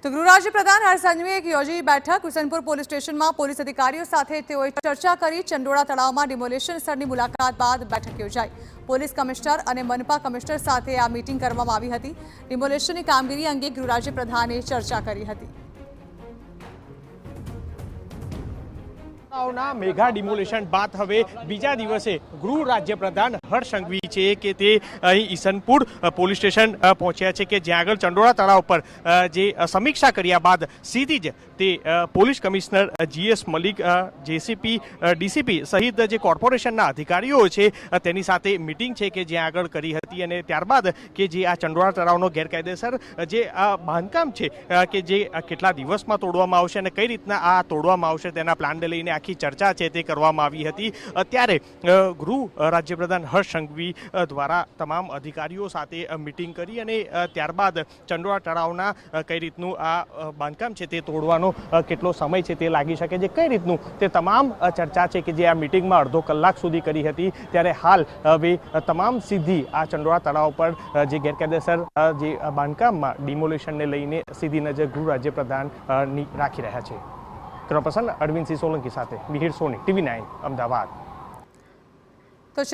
તો ગૃહ રાજ્ય પ્રધાન હર્ષ સંઘવીએ યોજી બેઠક કુસનપુર પોલીસ સ્ટેશનમાં પોલીસ અધિકારીઓ સાથે તેઓએ ચર્ચા કરી। ચંડોળા તળાવમાં ડિમોલિશન સ્થળની મુલાકાત બાદ બેઠક યોજાઈ। પોલીસ કમિશનર અને મનપા કમિશનર સાથે આ મીટિંગ કરવામાં આવી હતી। ડિમોલિશનની કામગીરી અંગે ગૃહ રાજ્ય પ્રધાને ચર્ચા કરી હતી। मेगा डिमोलेशन बाद हवे बीजा दिवसे गृह राज्य प्रधान हर्ष संघवी छे के ते ईसनपुर पोलीस स्टेशन पहुंच्या छे के ज्यां आगळ चंडोळा तळाव पर जे समीक्षा कर्या बाद सीधी ज ते police commissioner GS Malik JCP DCP सहित जे कोर्पोरेशनना अधिकारीओ छे तेनी साथे मीटिंग छे के ज्यां आगळ करी हती अने त्यारबाद के जे आ चंडोळा तळावनो गैरकायदेसर जे बांधकाम छे के जे केटला दिवसमां तोडवामां आवशे अने कई रीतना आ तोडवामां आवशे तेना प्लानने लईने आखी चर्चा है ते करवामां आवी हती। त्यारे गृह राज्यप्रधान हर्ष संघवी द्वारा तमाम अधिकारीओ साथे मीटिंग करी अने त्यारबाद चंडोळा तळावना कई रीतनुं आ बांधकाम छे ते तोडવાનો કેટલો સમય છે તે લાગી શકે છે, કઈ રીતનું તે તમામ ચર્ચા છે કે જે આ મીટિંગમાં અડધો કલાક સુધી કરી હતી। ત્યારે હાલ હવે તમામ સીધી આ ચંડોળા તળાવ પર જે ગેરકાયદેસર જે બાંધકામમાં ડિમોલિશનને લઈને સીધી નજર ગૃહ રાજ્યપ્રધાન રાખી રહ્યા છે। કેમેરા પર્સન અરવિંદ સિંહ સોલંકી સાથે મિહિર સોની, TV9 અમદાવાદ। તો